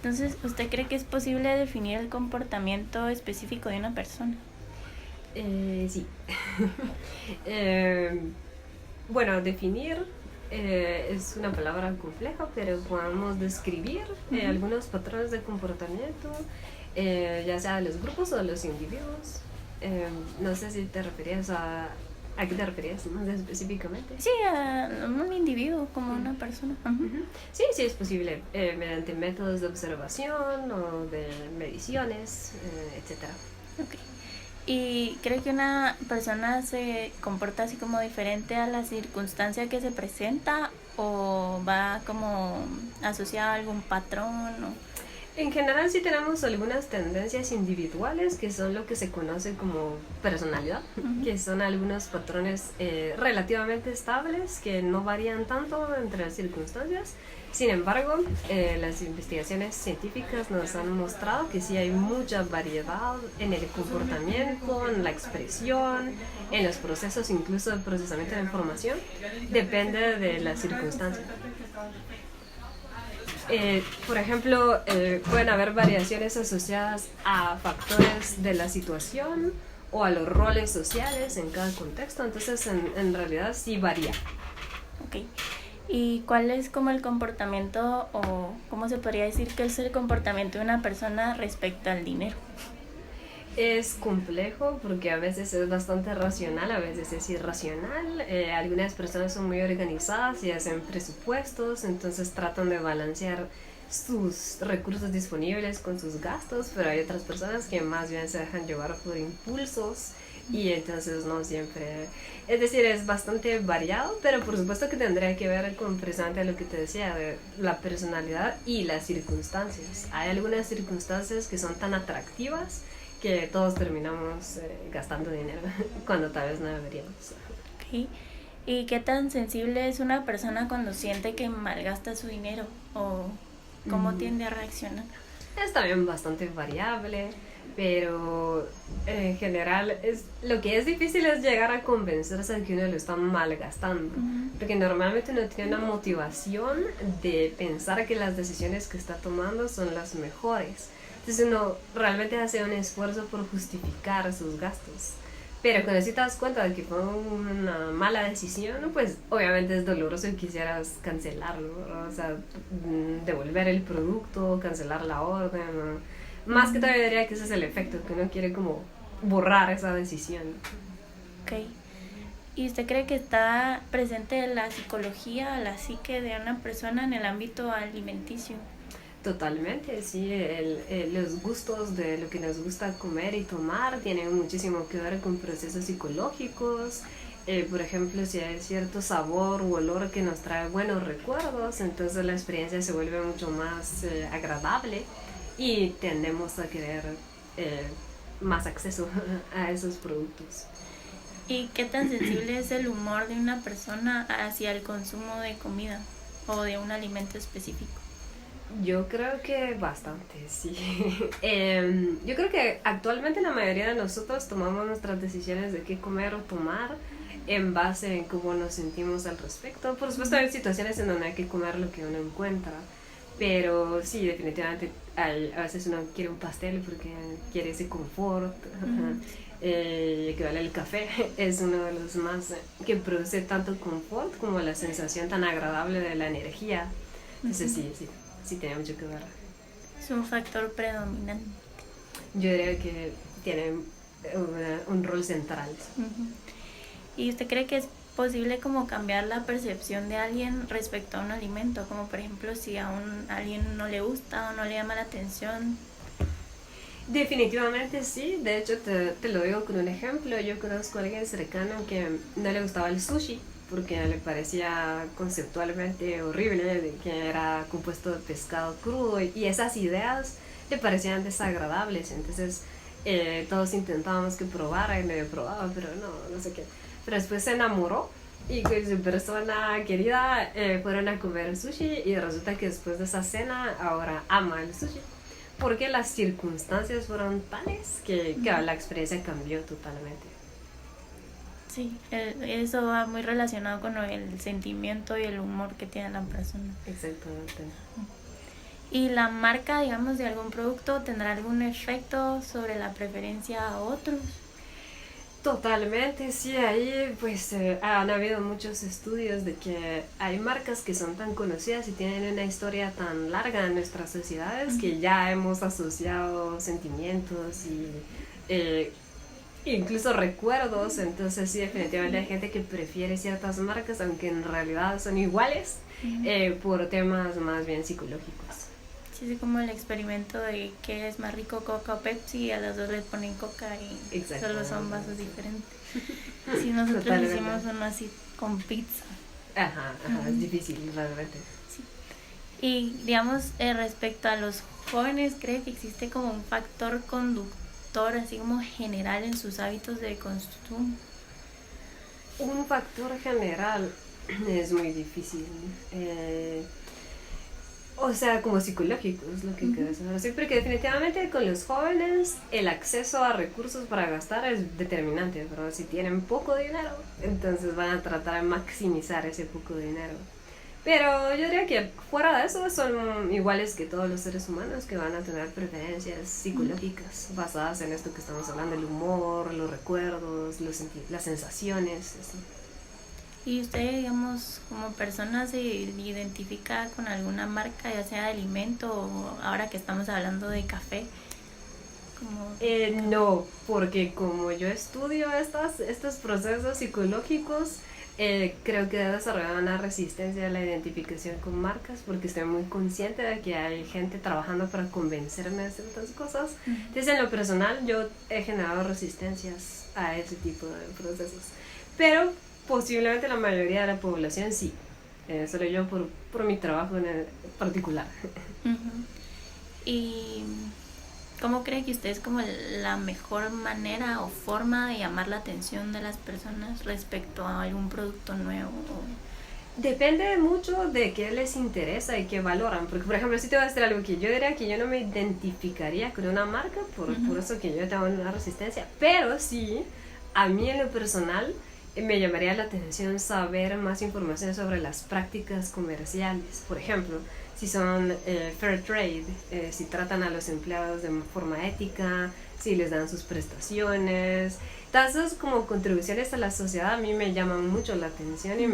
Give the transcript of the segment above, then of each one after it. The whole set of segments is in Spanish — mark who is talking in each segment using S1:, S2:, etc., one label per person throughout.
S1: Entonces, ¿usted cree que es posible definir el comportamiento específico de una persona?
S2: Sí. Bueno, definir es una palabra compleja, pero podemos describir algunos patrones de comportamiento, ya sea de los grupos o de los individuos. No sé si te referías ¿a qué te referías más específicamente?
S1: Sí, a un individuo como una persona.
S2: Sí, sí es posible, mediante métodos de observación o de mediciones, etcétera.
S1: Ok. ¿Y cree que una persona se comporta así como diferente a la circunstancia que se presenta o va como asociada a algún patrón?
S2: En general sí tenemos algunas tendencias individuales que son lo que se conoce como personalidad, que son algunos patrones relativamente estables que no varían tanto entre las circunstancias. Sin embargo, las investigaciones científicas nos han mostrado que sí hay mucha variedad en el comportamiento, en la expresión, en los procesos incluso de procesamiento de información. Depende de la circunstancia. Por ejemplo, pueden haber variaciones asociadas a factores de la situación o a los roles sociales en cada contexto, entonces en realidad sí varía.
S1: Ok. ¿Y cuál es como el comportamiento o cómo se podría decir que es el comportamiento de una persona respecto al dinero?
S2: Es complejo porque a veces es bastante racional, a veces es irracional. Algunas personas son muy organizadas y hacen presupuestos, entonces tratan de balancear sus recursos disponibles con sus gastos, pero hay otras personas que más bien se dejan llevar por impulsos y entonces no siempre... Es decir, es bastante variado, pero por supuesto que tendría que ver con precisamente lo que te decía, de la personalidad y las circunstancias. Hay algunas circunstancias que son tan atractivas que todos terminamos gastando dinero cuando tal vez no deberíamos.
S1: Okay. ¿Y qué tan sensible es una persona cuando siente que malgasta su dinero o cómo tiende a reaccionar?
S2: Es también bastante variable, pero en general lo que es difícil es llegar a convencerse de que uno lo está malgastando, porque normalmente uno tiene una motivación de pensar que las decisiones que está tomando son las mejores. Entonces uno realmente hace un esfuerzo por justificar sus gastos. Pero cuando sí te das cuenta de que fue una mala decisión, pues obviamente es doloroso y quisieras cancelarlo, ¿no? O sea, devolver el producto, cancelar la orden, ¿no? Más que todo yo diría que ese es el efecto, que uno quiere como borrar esa decisión.
S1: Ok. ¿Y usted cree que está presente la psicología, la psique de una persona en el ámbito alimenticio?
S2: Totalmente, sí, los gustos de lo que nos gusta comer y tomar tienen muchísimo que ver con procesos psicológicos. Por ejemplo, si hay cierto sabor u olor que nos trae buenos recuerdos, entonces la experiencia se vuelve mucho más agradable y tendemos a querer eh, más acceso a esos productos.
S1: ¿Y qué tan sensible es el humor de una persona hacia el consumo de comida o de un alimento específico?
S2: Yo creo que bastante, sí. Yo creo que actualmente la mayoría de nosotros tomamos nuestras decisiones de qué comer o tomar en base en cómo nos sentimos al respecto. Por supuesto hay situaciones en donde hay que comer lo que uno encuentra, pero sí, definitivamente a veces uno quiere un pastel porque quiere ese confort. Que vale el café es uno de los más que produce tanto confort como la sensación tan agradable de la energía. Entonces sí tiene mucho que ver.
S1: Es un factor predominante.
S2: Yo diría que tiene un rol central.
S1: ¿Y usted cree que es posible como cambiar la percepción de alguien respecto a un alimento? Como por ejemplo si a alguien no le gusta o no le llama la atención.
S2: Definitivamente sí, de hecho te lo digo con un ejemplo. Yo conozco a alguien cercano que no le gustaba el sushi porque le parecía conceptualmente horrible, de que era compuesto de pescado crudo y esas ideas le parecían desagradables. Entonces todos intentábamos que probara y medio probaba, pero no sé qué. Pero después se enamoró y con su persona querida fueron a comer sushi y resulta que después de esa cena ahora ama el sushi porque las circunstancias fueron tales que la experiencia cambió totalmente.
S1: Sí, eso va muy relacionado con el sentimiento y el humor que tiene la persona.
S2: Exactamente.
S1: ¿Y la marca, digamos, de algún producto tendrá algún efecto sobre la preferencia a otros?
S2: Totalmente, sí, ahí pues han habido muchos estudios de que hay marcas que son tan conocidas y tienen una historia tan larga en nuestras sociedades que ya hemos asociado sentimientos y incluso recuerdos, entonces sí, definitivamente hay gente que prefiere ciertas marcas aunque en realidad son iguales por temas más bien psicológicos.
S1: Sí, es como el experimento de qué es más rico, Coca o Pepsi, y a las dos les ponen Coca y solo son vasos diferentes. Si nosotros
S2: Totalmente.
S1: hicimos uno así con pizza.
S2: Ajá, es difícil realmente.
S1: Sí. Y digamos, respecto a los jóvenes, ¿cree que existe como un factor conductor, así como general en sus hábitos de consumo?
S2: Un factor general es muy difícil. O sea, como psicológico es lo que quiero saber. Sí, porque definitivamente con los jóvenes el acceso a recursos para gastar es determinante, pero si tienen poco dinero, entonces van a tratar de maximizar ese poco dinero. Pero yo diría que fuera de eso son iguales que todos los seres humanos que van a tener preferencias psicológicas basadas en esto que estamos hablando, el humor, los recuerdos, las sensaciones, así.
S1: ¿Y usted, digamos, como persona se identifica con alguna marca, ya sea de alimento o ahora que estamos hablando de café?
S2: No, porque como yo estudio estos procesos psicológicos, creo que he desarrollado una resistencia a la identificación con marcas porque estoy muy consciente de que hay gente trabajando para convencerme de ciertas cosas. Entonces, en lo personal, yo he generado resistencias a ese tipo de procesos. Pero posiblemente la mayoría de la población sí. Solo yo por mi trabajo en el particular.
S1: ¿Y cómo cree que usted es como la mejor manera o forma de llamar la atención de las personas respecto a algún producto nuevo?
S2: Depende mucho de qué les interesa y qué valoran. Porque, por ejemplo, si te voy a decir algo que yo diría que yo no me identificaría con una marca, por eso que yo tengo una resistencia. Pero sí, a mí en lo personal me llamaría la atención saber más información sobre las prácticas comerciales. Por ejemplo, si son fair trade, si tratan a los empleados de forma ética, si les dan sus prestaciones. Todas esas como contribuciones a la sociedad a mí me llaman mucho la atención y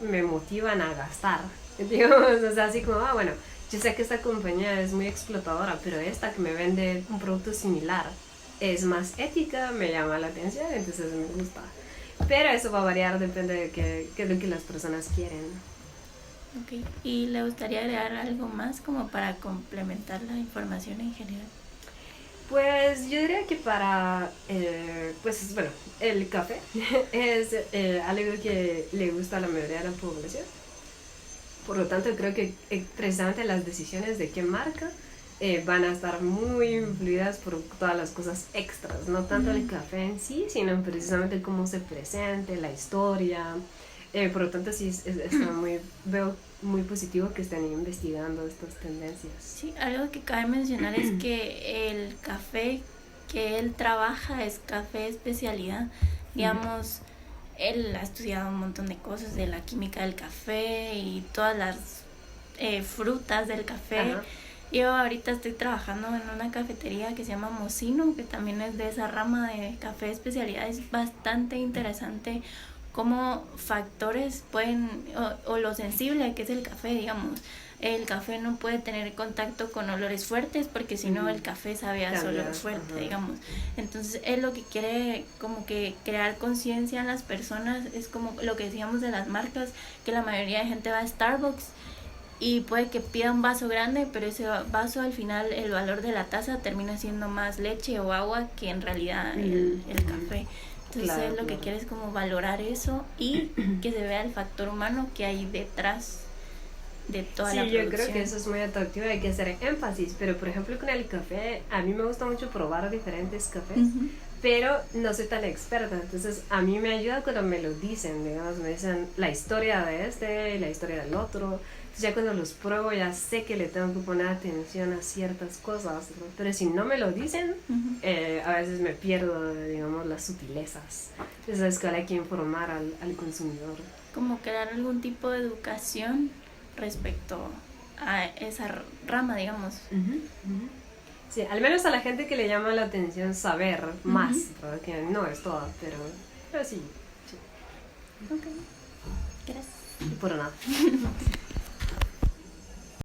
S2: me motivan a gastar. Digamos, o sea, así como, bueno, yo sé que esta compañía es muy explotadora, pero esta que me vende un producto similar es más ética, me llama la atención, entonces me gusta. Pero eso va a variar, depende de qué es lo que las personas quieren.
S1: Ok, ¿y le gustaría agregar algo más como para complementar la información en general?
S2: Pues yo diría que para, pues bueno, el café es algo que le gusta a la mayoría de la población. Por lo tanto, creo que precisamente las decisiones de qué marca van a estar muy influidas por todas las cosas extras, no tanto el café en sí, sino precisamente cómo se presente, la historia. Por lo tanto, sí, veo muy positivo que estén investigando estas tendencias.
S1: Sí, algo que cabe mencionar es que el café que él trabaja es café especialidad. Digamos, él ha estudiado un montón de cosas de la química del café y todas las frutas del café. Ajá. Yo ahorita estoy trabajando en una cafetería que se llama Mocino, que también es de esa rama de café especialidad. Es bastante interesante cómo factores pueden, o lo sensible que es el café, digamos. El café no puede tener contacto con olores fuertes porque si no el café sabe a olor fuerte, digamos. Entonces él lo que quiere como que crear conciencia en las personas es como lo que decíamos de las marcas, que la mayoría de gente va a Starbucks y puede que pida un vaso grande, pero ese vaso al final el valor de la taza termina siendo más leche o agua que en realidad el café. Entonces claro, lo que quiere es como valorar eso y que se vea el factor humano que hay detrás de toda la producción.
S2: Sí, yo creo que eso es muy atractivo, hay que hacer énfasis, pero por ejemplo con el café, a mí me gusta mucho probar diferentes cafés, pero no soy tan experta, entonces a mí me ayuda cuando me lo dicen, digamos, me dicen la historia de este y la historia del otro. Ya cuando los pruebo ya sé que le tengo que poner atención a ciertas cosas, ¿no? Pero si no me lo dicen, a veces me pierdo, digamos, las sutilezas. Entonces es que hay que informar al consumidor.
S1: Como crear algún tipo de educación respecto a esa rama, digamos.
S2: Sí, al menos a la gente que le llama la atención saber más, ¿verdad? Que no es todo, pero sí.
S1: Ok, gracias.
S2: Y por nada.